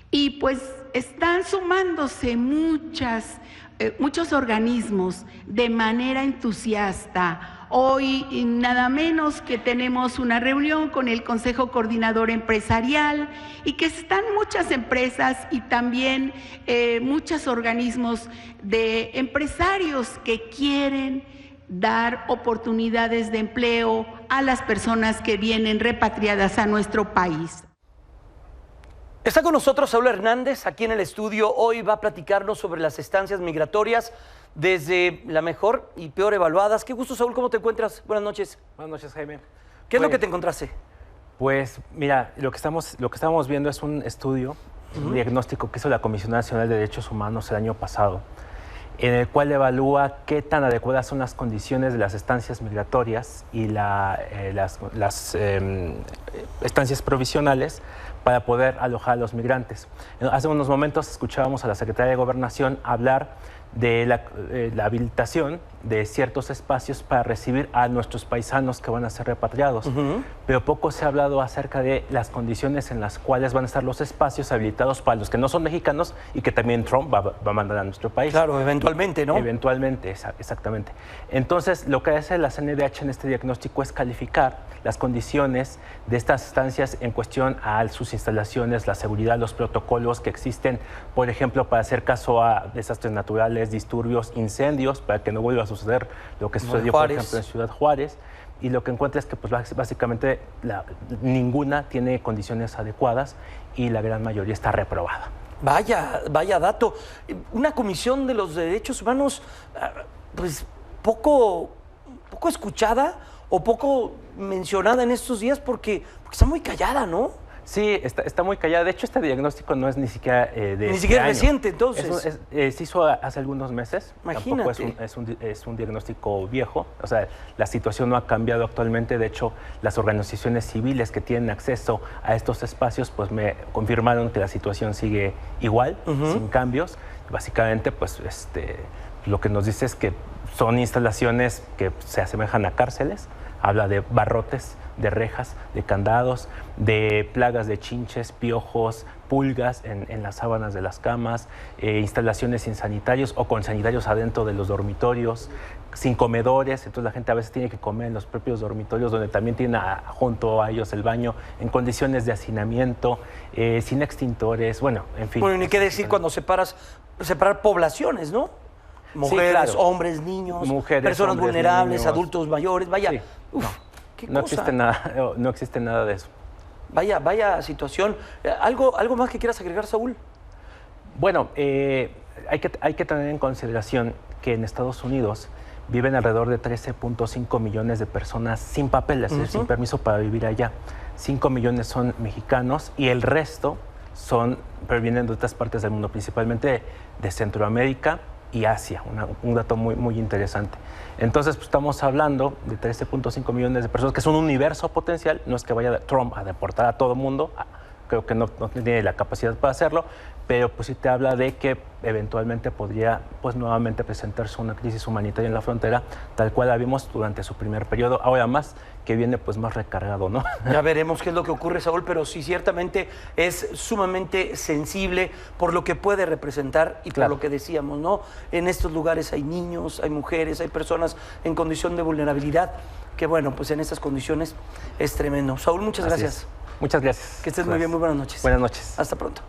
Y pues están sumándose muchos organismos de manera entusiasta. Hoy nada menos que tenemos una reunión con el Consejo Coordinador Empresarial y que están muchas empresas y también muchos organismos de empresarios que quieren dar oportunidades de empleo a las personas que vienen repatriadas a nuestro país. Está con nosotros Saúl Hernández, aquí en el estudio. Hoy va a platicarnos sobre las estancias migratorias, desde la mejor y peor evaluadas. Qué gusto, Saúl, ¿cómo te encuentras? Buenas noches. Buenas noches, Jaime. ¿Qué es lo que te encontraste? Pues mira, lo que estamos viendo es un estudio, un diagnóstico que hizo la Comisión Nacional de Derechos Humanos el año pasado, en el cual evalúa qué tan adecuadas son las condiciones de las estancias migratorias y las estancias provisionales para poder alojar a los migrantes. Hace unos momentos escuchábamos a la Secretaria de Gobernación hablar de la habilitación de ciertos espacios para recibir a nuestros paisanos que van a ser repatriados. Pero poco se ha hablado acerca de las condiciones en las cuales van a estar los espacios habilitados para los que no son mexicanos y que también Trump va a mandar a nuestro país. Claro, eventualmente, ¿no? Eventualmente, exactamente. Entonces, lo que hace la CNDH en este diagnóstico es calificar las condiciones de estas estancias en cuestión a sus instalaciones, la seguridad, los protocolos que existen, por ejemplo, para hacer caso a desastres naturales, disturbios, incendios, para que no vuelva a suceder lo que sucedió, por ejemplo, en Ciudad Juárez. Y lo que encuentra es que pues, básicamente ninguna tiene condiciones adecuadas y la gran mayoría está reprobada. Vaya dato. Una comisión de los derechos humanos, pues poco escuchada o poco mencionada en estos días porque está muy callada, ¿no? Sí, está muy callada. De hecho, este diagnóstico no es ni siquiera Ni siquiera reciente, entonces. Se hizo hace algunos meses. Imagínate. Tampoco es un diagnóstico viejo. O sea, la situación no ha cambiado actualmente. De hecho, las organizaciones civiles que tienen acceso a estos espacios, pues me confirmaron que la situación sigue igual, sin cambios. Básicamente, pues, lo que nos dice es que son instalaciones que se asemejan a cárceles. Habla de barrotes, de rejas, de candados, de plagas de chinches, piojos, pulgas en las sábanas de las camas, instalaciones sin sanitarios o con sanitarios adentro de los dormitorios, sin comedores. Entonces la gente a veces tiene que comer en los propios dormitorios, donde también tiene junto a ellos el baño, en condiciones de hacinamiento, sin extintores, bueno, en fin. Bueno, ni qué decir cuando separar poblaciones, ¿no? Mujeres, sí, claro. Hombres, niños, mujeres, personas hombres, vulnerables, niños. Adultos mayores, vaya. Sí. Qué no cosa. existe nada de eso. Vaya situación. ¿Algo más que quieras agregar, Saúl? Bueno, hay que tener en consideración que en Estados Unidos viven alrededor de 13.5 millones de personas sin papeles, es decir, sin permiso para vivir allá. 5 millones son mexicanos y el resto provienen de otras partes del mundo, principalmente de Centroamérica y Asia, un dato muy, muy interesante. Entonces, pues, estamos hablando de 13.5 millones de personas, que es un universo potencial. No es que vaya Trump a deportar a todo mundo, creo que no tiene la capacidad para hacerlo, pero pues sí te habla de que eventualmente podría pues nuevamente presentarse una crisis humanitaria en la frontera, tal cual la vimos durante su primer periodo, ahora más que viene pues más recargado, ¿no? Ya veremos qué es lo que ocurre, Saúl, pero sí ciertamente es sumamente sensible por lo que puede representar y por lo que decíamos, ¿no? En estos lugares hay niños, hay mujeres, hay personas en condición de vulnerabilidad, que bueno, pues en estas condiciones es tremendo. Saúl, muchas gracias. Muchas gracias. Que estés muy bien, muy buenas noches. Buenas noches. Hasta pronto.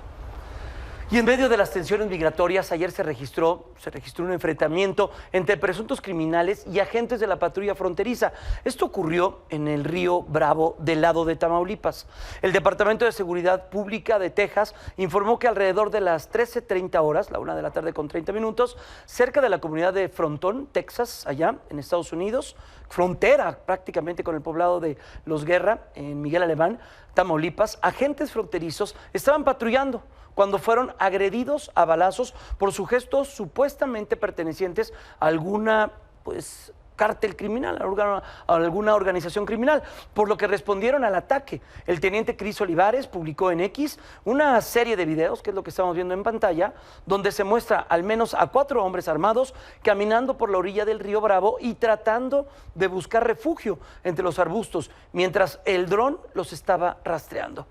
Y en medio de las tensiones migratorias, ayer se registró un enfrentamiento entre presuntos criminales y agentes de la patrulla fronteriza. Esto ocurrió en el río Bravo, del lado de Tamaulipas. El Departamento de Seguridad Pública de Texas informó que alrededor de las 13:30 horas, la 1 de la tarde con 30 minutos, cerca de la comunidad de Fronton, Texas, allá en Estados Unidos, frontera prácticamente con el poblado de Los Guerra, en Miguel Alemán, Tamaulipas, agentes fronterizos estaban patrullando cuando fueron agredidos a balazos por sujetos supuestamente pertenecientes a alguna, pues, cártel criminal, a alguna organización criminal, por lo que respondieron al ataque. El teniente Cris Olivares publicó en X una serie de videos, que es lo que estamos viendo en pantalla, donde se muestra al menos a 4 hombres armados caminando por la orilla del río Bravo y tratando de buscar refugio entre los arbustos, mientras el dron los estaba rastreando.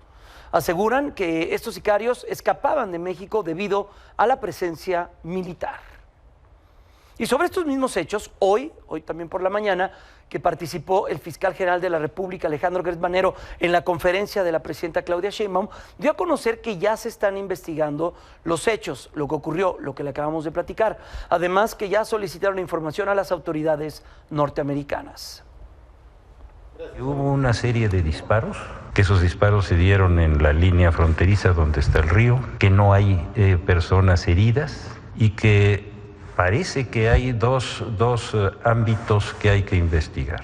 Aseguran que estos sicarios escapaban de México debido a la presencia militar. Y sobre estos mismos hechos, hoy también por la mañana, que participó el fiscal general de la República, Alejandro Gertz Manero, en la conferencia de la presidenta Claudia Sheinbaum, dio a conocer que ya se están investigando los hechos, lo que ocurrió, lo que le acabamos de platicar. Además, que ya solicitaron información a las autoridades norteamericanas. Hubo una serie de disparos, que esos disparos se dieron en la línea fronteriza donde está el río, que no hay personas heridas y que parece que hay dos ámbitos que hay que investigar.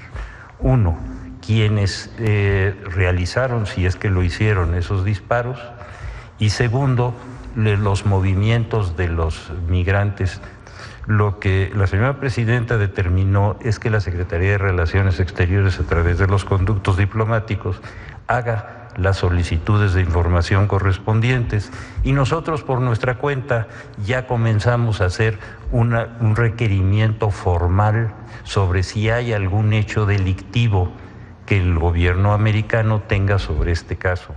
Uno, quienes realizaron, si es que lo hicieron, esos disparos, y segundo, los movimientos de los migrantes. Lo que la señora presidenta determinó es que la Secretaría de Relaciones Exteriores, a través de los conductos diplomáticos, haga las solicitudes de información correspondientes, y nosotros por nuestra cuenta ya comenzamos a hacer un requerimiento formal sobre si hay algún hecho delictivo que el gobierno americano tenga sobre este caso.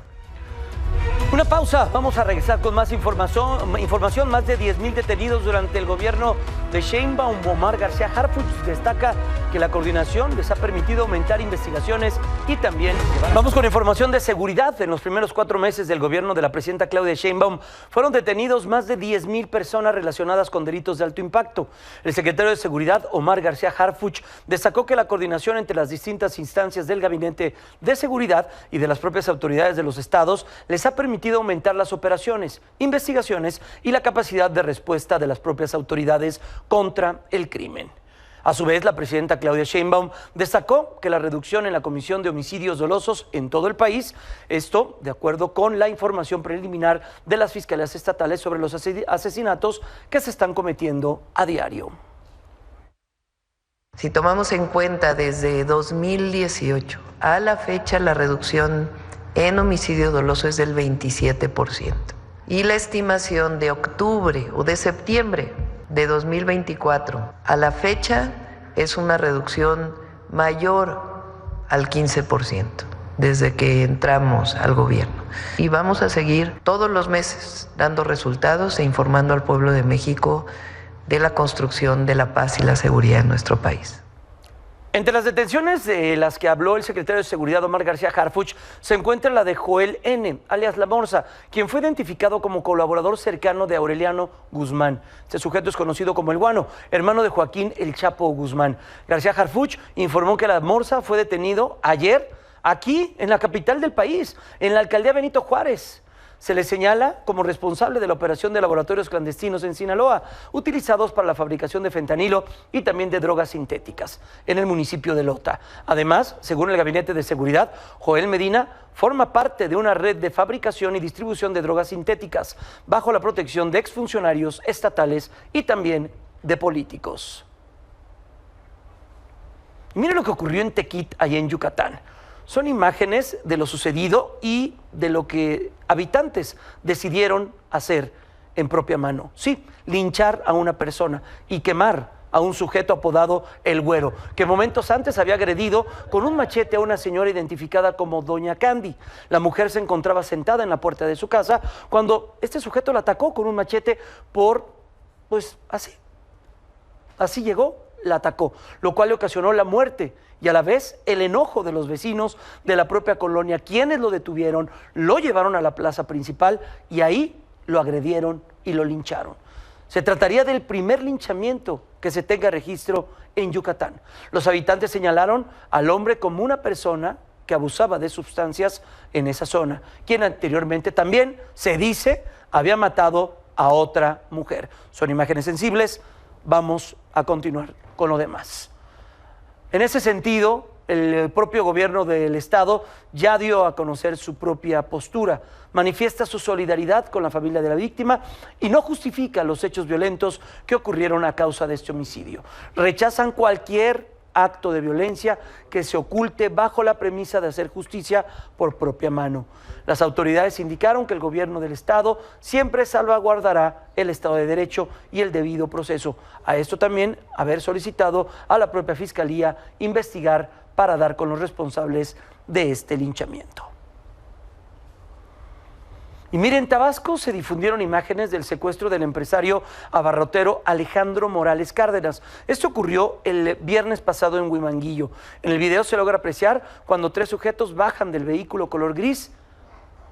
Una pausa, vamos a regresar con más información. Más de 10,000 detenidos durante el gobierno de Sheinbaum. Omar García Harfuch destaca que la coordinación les ha permitido aumentar investigaciones y también... Vamos con información de seguridad. En los primeros 4 meses del gobierno de la presidenta Claudia Sheinbaum fueron detenidos más de 10,000 personas relacionadas con delitos de alto impacto. El secretario de Seguridad, Omar García Harfuch, destacó que la coordinación entre las distintas instancias del Gabinete de Seguridad y de las propias autoridades de los estados les ha permitido aumentar las operaciones, investigaciones y la capacidad de respuesta de las propias autoridades contra el crimen. A su vez, la presidenta Claudia Sheinbaum destacó que la reducción en la comisión de homicidios dolosos en todo el país, esto de acuerdo con la información preliminar de las fiscalías estatales sobre los asesinatos que se están cometiendo a diario. Si tomamos en cuenta desde 2018 a la fecha, la reducción en homicidio doloso es del 27%. Y la estimación de octubre o de septiembre de 2024 a la fecha es una reducción mayor al 15% desde que entramos al gobierno. Y vamos a seguir todos los meses dando resultados e informando al pueblo de México de la construcción de la paz y la seguridad en nuestro país. Entre las detenciones de las que habló el secretario de Seguridad Omar García Harfuch se encuentra la de Joel N., alias La Morsa, quien fue identificado como colaborador cercano de Aureliano Guzmán. Este sujeto es conocido como El Guano, hermano de Joaquín El Chapo Guzmán. García Harfuch informó que La Morsa fue detenido ayer aquí en la capital del país, en la alcaldía Benito Juárez. Se le señala como responsable de la operación de laboratorios clandestinos en Sinaloa, utilizados para la fabricación de fentanilo y también de drogas sintéticas en el municipio de Lota. Además, según el Gabinete de Seguridad, Joel Medina forma parte de una red de fabricación y distribución de drogas sintéticas bajo la protección de exfuncionarios estatales y también de políticos. Mire lo que ocurrió en Tequit, allá en Yucatán. Son imágenes de lo sucedido y de lo que habitantes decidieron hacer en propia mano. Sí, linchar a una persona y quemar a un sujeto apodado El Güero, que momentos antes había agredido con un machete a una señora identificada como Doña Candy. La mujer se encontraba sentada en la puerta de su casa cuando este sujeto la atacó con un machete así llegó, la atacó, lo cual le ocasionó la muerte y a la vez el enojo de los vecinos de la propia colonia, quienes lo detuvieron, lo llevaron a la plaza principal y ahí lo agredieron y lo lincharon. Se trataría del primer linchamiento que se tenga registro en Yucatán. Los habitantes señalaron al hombre como una persona que abusaba de sustancias en esa zona, quien anteriormente también, se dice, había matado a otra mujer. Son imágenes sensibles, vamos a continuar con lo demás. En ese sentido, el propio gobierno del estado ya dio a conocer su propia postura, manifiesta su solidaridad con la familia de la víctima y no justifica los hechos violentos que ocurrieron a causa de este homicidio. Rechazan cualquier acto de violencia que se oculte bajo la premisa de hacer justicia por propia mano. Las autoridades indicaron que el gobierno del estado siempre salvaguardará el Estado de Derecho y el debido proceso. A esto también haber solicitado a la propia Fiscalía investigar para dar con los responsables de este linchamiento. Y miren, en Tabasco se difundieron imágenes del secuestro del empresario abarrotero Alejandro Morales Cárdenas. Esto ocurrió el viernes pasado en Huimanguillo. En el video se logra apreciar cuando 3 sujetos bajan del vehículo color gris,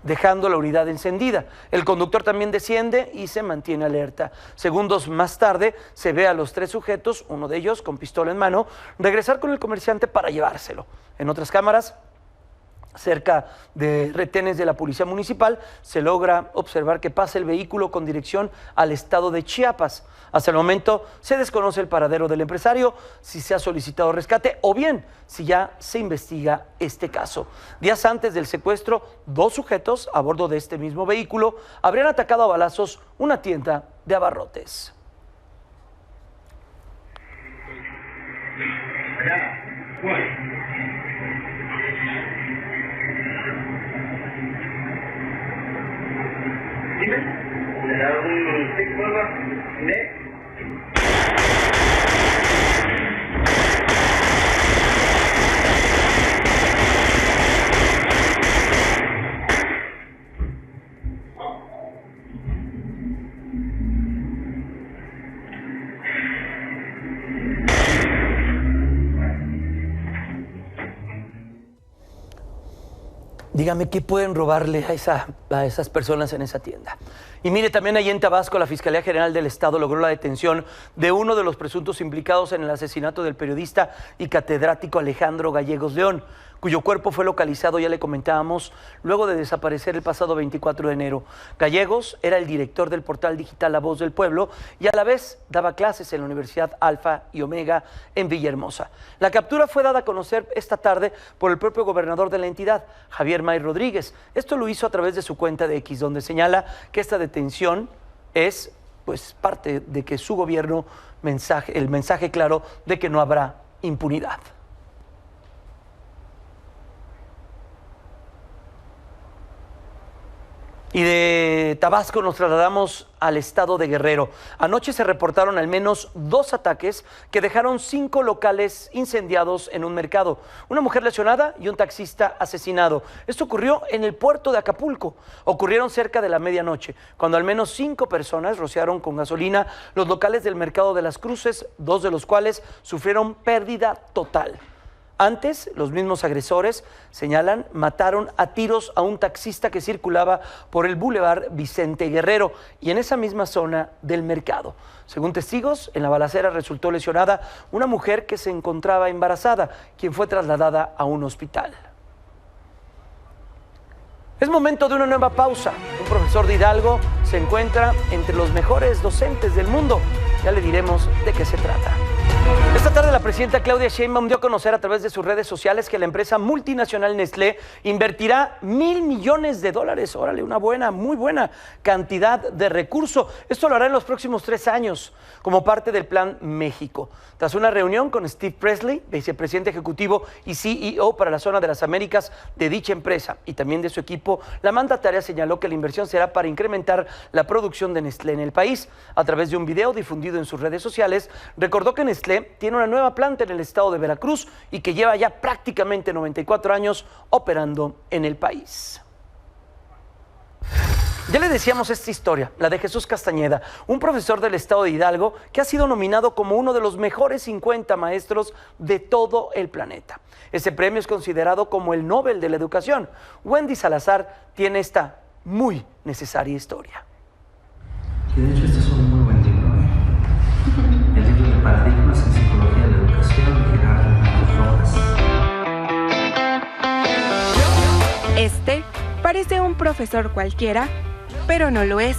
dejando la unidad encendida. El conductor también desciende y se mantiene alerta. Segundos más tarde se ve a los 3 sujetos, uno de ellos con pistola en mano, regresar con el comerciante para llevárselo. En otras cámaras, cerca de retenes de la policía municipal, se logra observar que pasa el vehículo con dirección al estado de Chiapas. Hasta el momento se desconoce el paradero del empresario, si se ha solicitado rescate o bien si ya se investiga este caso. Días antes del secuestro, 2 sujetos a bordo de este mismo vehículo habrían atacado a balazos una tienda de abarrotes. Dígame, ¿qué pueden robarle a esas personas en esa tienda? Y mire, también ahí en Tabasco, la Fiscalía General del Estado logró la detención de uno de los presuntos implicados en el asesinato del periodista y catedrático Alejandro Gallegos León, cuyo cuerpo fue localizado, ya le comentábamos, luego de desaparecer el pasado 24 de enero. Gallegos era el director del portal digital La Voz del Pueblo y a la vez daba clases en la Universidad Alfa y Omega en Villahermosa. La captura fue dada a conocer esta tarde por el propio gobernador de la entidad, Javier May Rodríguez. Esto lo hizo a través de su cuenta de X, donde señala que esta detención es pues parte de que su gobierno, el mensaje claro de que no habrá impunidad. Y de Tabasco nos trasladamos al estado de Guerrero. Anoche se reportaron al menos 2 ataques que dejaron 5 locales incendiados en un mercado. Una mujer lesionada y un taxista asesinado. Esto ocurrió en el puerto de Acapulco. Ocurrieron cerca de la medianoche, cuando al menos 5 personas rociaron con gasolina los locales del mercado de las Cruces, 2 de los cuales sufrieron pérdida total. Antes, los mismos agresores, señalan, mataron a tiros a un taxista que circulaba por el Boulevard Vicente Guerrero y en esa misma zona del mercado. Según testigos, en la balacera resultó lesionada una mujer que se encontraba embarazada, quien fue trasladada a un hospital. Es momento de una nueva pausa. Un profesor de Hidalgo se encuentra entre los mejores docentes del mundo. Ya le diremos de qué se trata. Esta tarde la presidenta Claudia Sheinbaum dio a conocer a través de sus redes sociales que la empresa multinacional Nestlé invertirá $1,000 millones. Órale, una muy buena cantidad de recurso. Esto lo hará en los próximos 3 años, como parte del Plan México. Tras una reunión con Steve Presley, vicepresidente ejecutivo y CEO para la zona de las Américas de dicha empresa y también de su equipo, la mandataria señaló que la inversión será para incrementar la producción de Nestlé en el país. A través de un video difundido en sus redes sociales, recordó que Nestlé tiene una nueva planta en el estado de Veracruz y que lleva ya prácticamente 94 años operando en el país. Ya le decíamos esta historia, la de Jesús Castañeda, un profesor del estado de Hidalgo que ha sido nominado como uno de los mejores 50 maestros de todo el planeta. Ese premio es considerado como el Nobel de la Educación. Wendy Salazar tiene esta muy necesaria historia. Y de hecho este es un muy buen libro, el libro de Paradigmas en Psicología de la Educación de Gerardo Rojas. Este parece un profesor cualquiera, pero no lo es.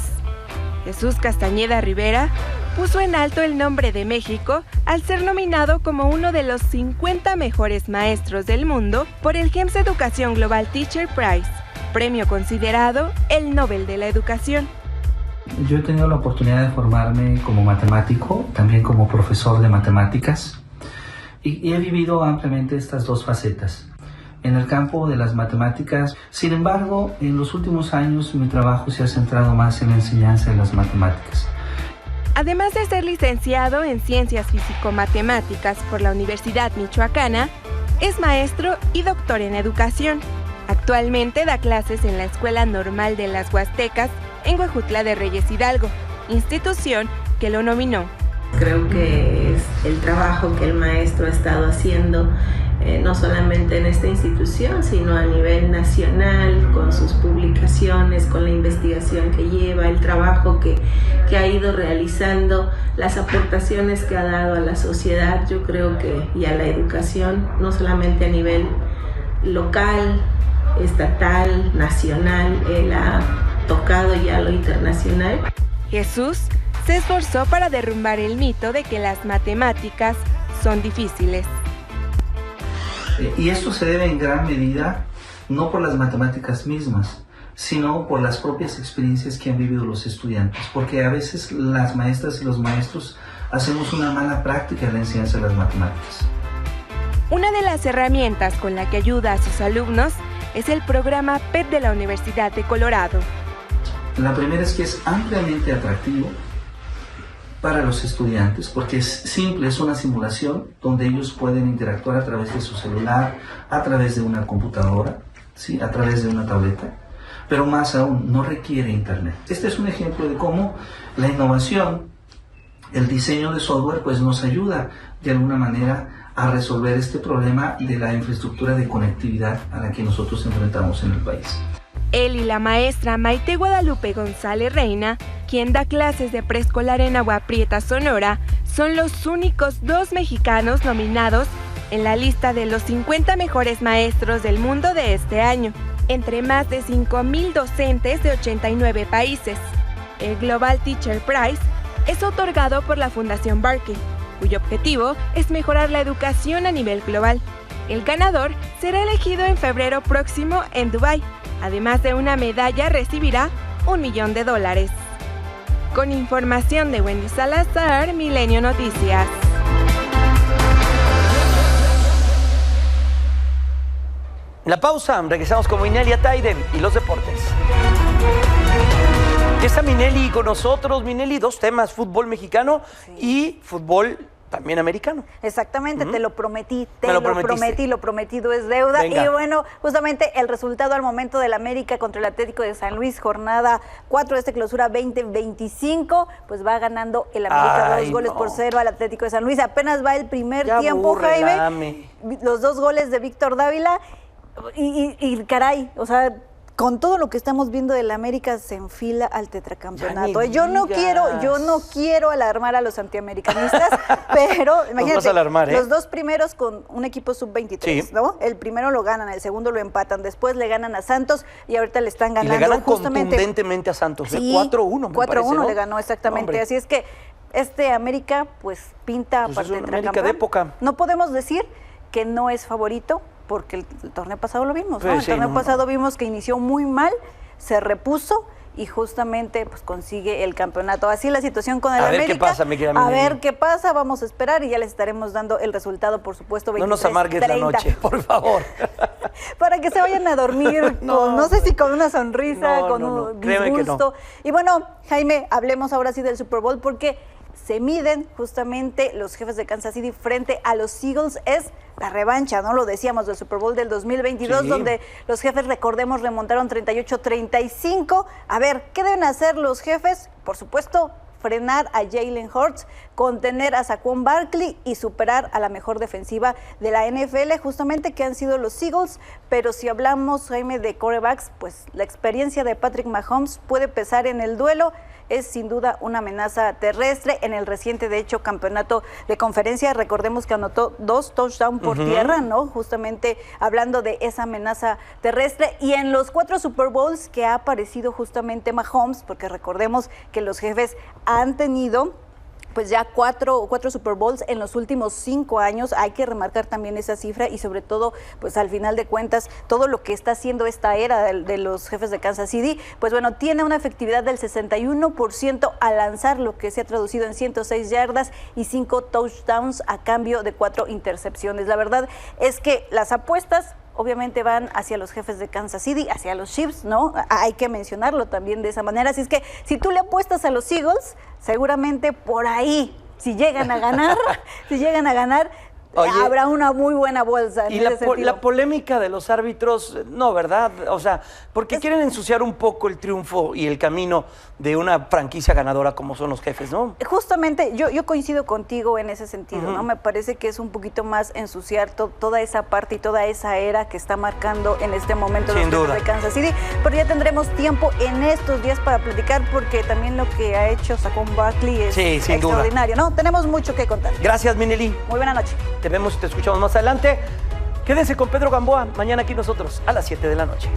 Jesús Castañeda Rivera puso en alto el nombre de México al ser nominado como uno de los 50 mejores maestros del mundo por el GEMS Educación Global Teacher Prize, premio considerado el Nobel de la Educación. Yo he tenido la oportunidad de formarme como matemático, también como profesor de matemáticas, y he vivido ampliamente estas 2 facetas. En el campo de las matemáticas, sin embargo, en los últimos años mi trabajo se ha centrado más en la enseñanza de las matemáticas. Además de ser licenciado en Ciencias Físico-Matemáticas por la Universidad Michoacana, es maestro y doctor en Educación. Actualmente da clases en la Escuela Normal de las Huastecas en Huejutla de Reyes Hidalgo, institución que lo nominó. Creo que es el trabajo que el maestro ha estado haciendo, no solamente en esta institución, sino a nivel nacional, con sus publicaciones, con la investigación que lleva, el trabajo que ha ido realizando, las aportaciones que ha dado a la sociedad, yo creo que, y a la educación, no solamente a nivel local, estatal, nacional, él ha tocado ya lo internacional. Jesús se esforzó para derrumbar el mito de que las matemáticas son difíciles. Y esto se debe en gran medida no por las matemáticas mismas, sino por las propias experiencias que han vivido los estudiantes, porque a veces las maestras y los maestros hacemos una mala práctica en la enseñanza de las matemáticas. Una de las herramientas con la que ayuda a sus alumnos es el programa PET de la Universidad de Colorado. La primera es que es ampliamente atractivo para los estudiantes porque es simple, es una simulación donde ellos pueden interactuar a través de su celular, a través de una computadora, ¿sí? A través de una tableta, pero más aún, no requiere internet. Este es un ejemplo de cómo la innovación, el diseño de software, pues nos ayuda de alguna manera a resolver este problema de la infraestructura de conectividad a la que nosotros enfrentamos en el país. Él y la maestra Maite Guadalupe González Reina, quien da clases de preescolar en Agua Prieta, Sonora, son los únicos 2 mexicanos nominados en la lista de los 50 mejores maestros del mundo de este año, entre más de 5,000 docentes de 89 países. El Global Teacher Prize es otorgado por la Fundación Barkey, cuyo objetivo es mejorar la educación a nivel global. El ganador será elegido en febrero próximo en Dubái. Además de una medalla, recibirá $1 millón. Con información de Wendy Salazar, Milenio Noticias. La pausa, regresamos con Minelia Taiden y los deportes. Ya está Minelli con nosotros. Minelli, 2 temas, fútbol mexicano y fútbol también americano. Exactamente, te lo prometí, lo prometido es deuda. Venga. Y bueno, justamente el resultado al momento del América contra el Atlético de San Luis, jornada 4 de esta clausura 2025, pues va ganando el América 2-0 al Atlético de San Luis. Apenas va el primer tiempo, Jaime. Los 2 goles de Víctor Dávila y caray, o sea, con todo lo que estamos viendo del América se enfila al tetracampeonato. Yo no quiero alarmar a los antiamericanistas, pero imagínate, vas a alarmar, los 2 primeros con un equipo sub-23, ¿no? El primero lo ganan, el segundo lo empatan, después le ganan a Santos y ahorita le están ganando. Y le ganan justamente contundentemente a Santos, sí, 4-1, me parece, 4-1 ¿no? le ganó exactamente. Así es que este América pues pinta Pues para es un tetracampeón. América de época. No podemos decir que no es favorito, porque el torneo pasado lo vimos, ¿no? Pues El torneo pasado vimos que inició muy mal, se repuso y justamente pues consigue el campeonato. Así la situación con el América. A ver qué pasa, mi querida A Minelli. ver qué pasa, vamos a esperar y ya les estaremos dando el resultado, por supuesto, 23-30. No nos amargues la noche, por favor. Para que se vayan a dormir, no sé si con una sonrisa, con un disgusto. Y bueno, Jaime, hablemos ahora sí del Super Bowl porque se miden justamente los Jefes de Kansas City frente a los Eagles. Es la revancha, ¿no? Lo decíamos, del Super Bowl del 2022, donde los Jefes, recordemos, remontaron 38-35. A ver, ¿qué deben hacer los Jefes? Por supuesto, frenar a Jalen Hurts, contener a Saquon Barkley y superar a la mejor defensiva de la NFL, justamente que han sido los Eagles. Pero si hablamos, Jaime, de quarterbacks, pues la experiencia de Patrick Mahomes puede pesar en el duelo. Es sin duda una amenaza terrestre. En el reciente, de hecho, campeonato de conferencia, recordemos que anotó 2 touchdowns por tierra, ¿no? Justamente hablando de esa amenaza terrestre. Y en los 4 Super Bowls que ha aparecido justamente Mahomes, porque recordemos que los Jefes han tenido pues ya cuatro Super Bowls en los últimos 5 años. Hay que remarcar también esa cifra y sobre todo, pues al final de cuentas, todo lo que está haciendo esta era de los Jefes de Kansas City, pues bueno, tiene una efectividad del 61% al lanzar, lo que se ha traducido en 106 yardas y 5 touchdowns a cambio de 4 intercepciones. La verdad es que las apuestas obviamente van hacia los Jefes de Kansas City, hacia los Chiefs, ¿no? Hay que mencionarlo también de esa manera. Así es que si tú le apuestas a los Eagles, seguramente por ahí, si llegan a ganar, Oye, habrá una muy buena bolsa. Y la polémica de los árbitros, no, ¿verdad? O sea, porque quieren ensuciar un poco el triunfo y el camino de una franquicia ganadora como son los Jefes, ¿no? Justamente, yo coincido contigo en ese sentido, ¿no? Me parece que es un poquito más ensuciar toda esa parte y toda esa era que está marcando en este momento los Jefes de Kansas City. Pero ya tendremos tiempo en estos días para platicar, porque también lo que ha hecho Saquon Barkley es extraordinario, ¿no? Tenemos mucho que contar. Gracias, Minelli. Muy buena noche. Te vemos y te escuchamos más adelante. Quédense con Pedro Gamboa mañana aquí nosotros a las 7 de la noche.